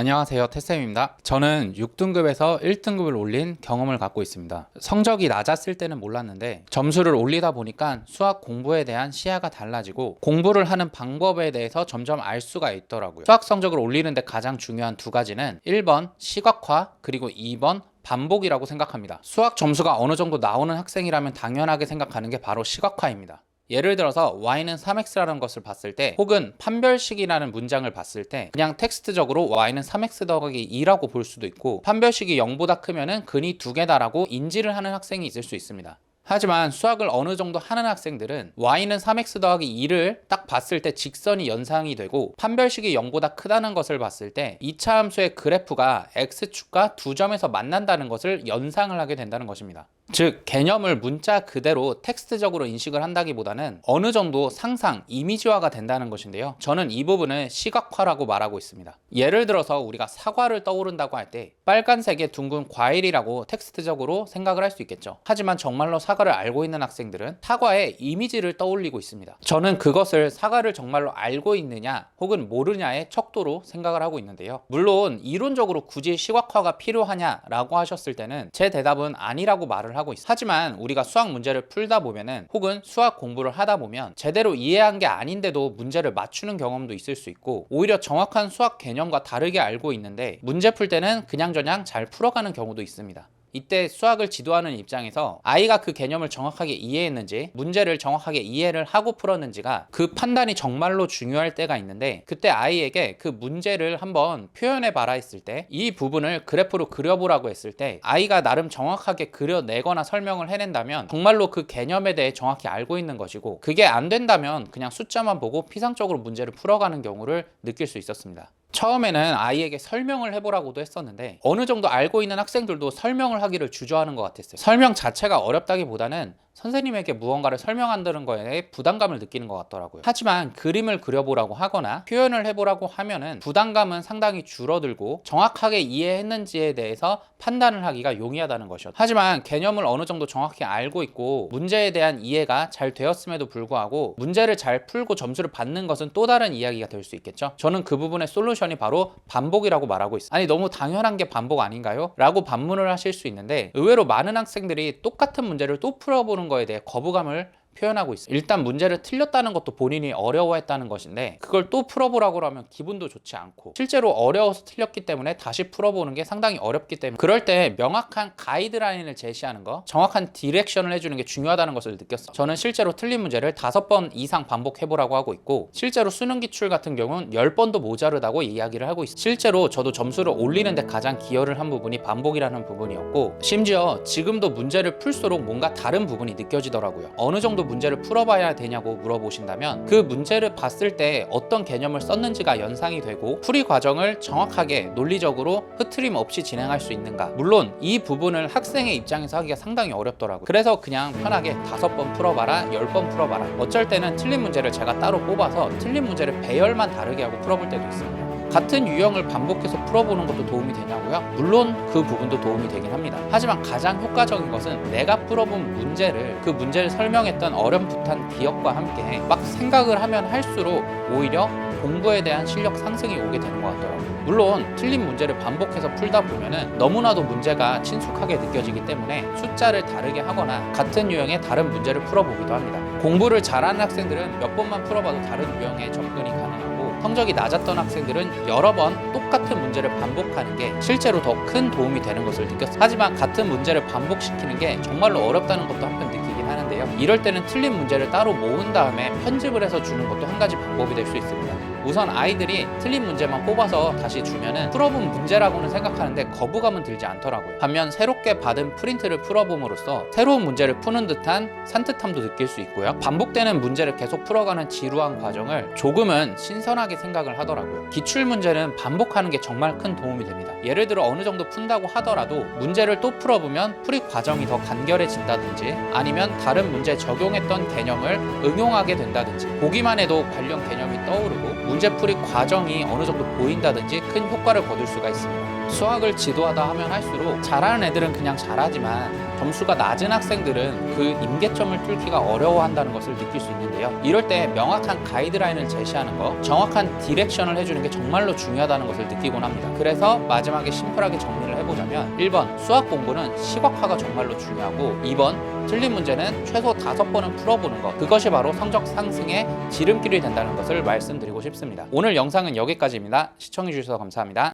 안녕하세요, 태쌤입니다. 저는 6등급에서 1등급을 올린 경험을 갖고 있습니다. 성적이 낮았을 때는 몰랐는데 점수를 올리다 보니까 수학 공부에 대한 시야가 달라지고 공부를 하는 방법에 대해서 점점 알 수가 있더라고요. 수학 성적을 올리는데 가장 중요한 두 가지는 1번 시각화 그리고 2번 반복이라고 생각합니다. 수학 점수가 어느 정도 나오는 학생이라면 당연하게 생각하는 게 바로 시각화입니다. 예를 들어서 y는 3x라는 것을 봤을 때 혹은 판별식이라는 문장을 봤을 때 그냥 텍스트적으로 y는 3x 더하기 2라고 볼 수도 있고 판별식이 0보다 크면은 근이 2개다라고 인지를 하는 학생이 있을 수 있습니다. 하지만 수학을 어느 정도 하는 학생들은 y는 3x 더하기 2를 딱 봤을 때 직선이 연상이 되고 판별식이 0보다 크다는 것을 봤을 때 2차 함수의 그래프가 x축과 두 점에서 만난다는 것을 연상을 하게 된다는 것입니다. 즉 개념을 문자 그대로 텍스트적으로 인식을 한다기보다는 어느 정도 상상, 이미지화가 된다는 것인데요. 저는 이 부분을 시각화라고 말하고 있습니다. 예를 들어서 우리가 사과를 떠오른다고 할 때 빨간색의 둥근 과일이라고 텍스트적으로 생각을 할 수 있겠죠. 하지만 정말로 사과를 알고 있는 학생들은 사과의 이미지를 떠올리고 있습니다. 저는 그것을 사과를 정말로 알고 있느냐 혹은 모르냐의 척도로 생각을 하고 있는데요. 물론 이론적으로 굳이 시각화가 필요하냐라고 하셨을 때는 제 대답은 아니라고 말을 하고 있어요. 하지만 우리가 수학 문제를 풀다 보면은 혹은 수학 공부를 하다 보면 제대로 이해한 게 아닌데도 문제를 맞추는 경험도 있을 수 있고 오히려 정확한 수학 개념과 다르게 알고 있는데 문제 풀 때는 그냥저냥 잘 풀어가는 경우도 있습니다. 이때 수학을 지도하는 입장에서 아이가 그 개념을 정확하게 이해했는지 문제를 정확하게 이해를 하고 풀었는지가 그 판단이 정말로 중요할 때가 있는데 그때 아이에게 그 문제를 한번 표현해 봐라 했을 때 이 부분을 그래프로 그려보라고 했을 때 아이가 나름 정확하게 그려내거나 설명을 해낸다면 정말로 그 개념에 대해 정확히 알고 있는 것이고 그게 안 된다면 그냥 숫자만 보고 피상적으로 문제를 풀어가는 경우를 느낄 수 있었습니다. 처음에는 아이에게 설명을 해보라고도 했었는데 어느 정도 알고 있는 학생들도 설명을 하기를 주저하는 것 같았어요. 설명 자체가 어렵다기보다는 선생님에게 무언가를 설명한다는 거에 부담감을 느끼는 것 같더라고요. 하지만 그림을 그려보라고 하거나 표현을 해보라고 하면은 부담감은 상당히 줄어들고 정확하게 이해했는지에 대해서 판단을 하기가 용이하다는 것이었죠. 하지만 개념을 어느 정도 정확히 알고 있고 문제에 대한 이해가 잘 되었음에도 불구하고 문제를 잘 풀고 점수를 받는 것은 또 다른 이야기가 될 수 있겠죠. 저는 그 부분의 솔루션이 바로 반복이라고 말하고 있어요. 아니 너무 당연한 게 반복 아닌가요? 라고 반문을 하실 수 있는데 의외로 많은 학생들이 똑같은 문제를 또 풀어보는 거에 대해 거부감을 표현하고 있어요. 일단 문제를 틀렸다는 것도 본인이 어려워했다는 것인데 그걸 또 풀어보라고 하면 기분도 좋지 않고 실제로 어려워서 틀렸기 때문에 다시 풀어보는 게 상당히 어렵기 때문에 그럴 때 명확한 가이드라인을 제시하는 거 정확한 디렉션을 해주는 게 중요하다는 것을 느꼈어요. 저는 실제로 틀린 문제를 5번 이상 반복해보라고 하고 있고 실제로 수능 기출 같은 경우는 10번도 모자르다고 이야기를 하고 있어요. 실제로 저도 점수를 올리는데 가장 기여를 한 부분이 반복이라는 부분이었고 심지어 지금도 문제를 풀수록 뭔가 다른 부분이 느껴지더라고요. 어느 정도 문제를 풀어봐야 되냐고 물어보신다면 그 문제를 봤을 때 어떤 개념을 썼는지가 연상이 되고 풀이 과정을 정확하게 논리적으로 흐트림 없이 진행할 수 있는가. 물론 이 부분을 학생의 입장에서 하기가 상당히 어렵더라고요. 그래서 그냥 편하게 5번 풀어봐라 10번 풀어봐라 어쩔 때는 틀린 문제를 제가 따로 뽑아서 틀린 문제를 배열만 다르게 하고 풀어볼 때도 있습니다. 같은 유형을 반복해서 풀어보는 것도 도움이 되냐고요? 물론 그 부분도 도움이 되긴 합니다. 하지만 가장 효과적인 것은 내가 풀어본 문제를 그 문제를 설명했던 어렴풋한 기억과 함께 막 생각을 하면 할수록 오히려 공부에 대한 실력 상승이 오게 되는 것 같더라고요. 물론 틀린 문제를 반복해서 풀다 보면은 너무나도 문제가 친숙하게 느껴지기 때문에 숫자를 다르게 하거나 같은 유형의 다른 문제를 풀어보기도 합니다. 공부를 잘하는 학생들은 몇 번만 풀어봐도 다른 유형의 접근이 가능하고 성적이 낮았던 학생들은 여러 번 똑같은 문제를 반복하는 게 실제로 더 큰 도움이 되는 것을 느꼈어요. 하지만 같은 문제를 반복시키는 게 정말로 어렵다는 것도 한편 느끼긴 하는데요. 이럴 때는 틀린 문제를 따로 모은 다음에 편집을 해서 주는 것도 한 가지 방법이 될 수 있습니다. 우선 아이들이 틀린 문제만 뽑아서 다시 주면은 풀어본 문제라고는 생각하는데 거부감은 들지 않더라고요. 반면 새롭게 받은 프린트를 풀어봄으로써 새로운 문제를 푸는 듯한 산뜻함도 느낄 수 있고요. 반복되는 문제를 계속 풀어가는 지루한 과정을 조금은 신선하게 생각을 하더라고요. 기출문제는 반복하는 게 정말 큰 도움이 됩니다. 예를 들어 어느 정도 푼다고 하더라도 문제를 또 풀어보면 풀이 과정이 더 간결해진다든지 아니면 다른 문제에 적용했던 개념을 응용하게 된다든지 보기만 해도 관련 개념이 떠오르고 문제풀이 과정이 어느 정도 보인다든지 큰 효과를 거둘 수가 있습니다. 수학을 지도하다 하면 할수록 잘하는 애들은 그냥 잘하지만 점수가 낮은 학생들은 그 임계점을 뚫기가 어려워한다는 것을 느낄 수 있는데요. 이럴 때 명확한 가이드라인을 제시하는 것, 정확한 디렉션을 해주는 게 정말로 중요하다는 것을 느끼곤 합니다. 그래서 마지막에 심플하게 정리를 해보자면 1번 수학 공부는 시각화가 정말로 중요하고 2번 틀린 문제는 최소 5번은 풀어보는 것, 그것이 바로 성적 상승의 지름길이 된다는 것을 말씀드리고 싶습니다. 오늘 영상은 여기까지입니다. 시청해주셔서 감사합니다.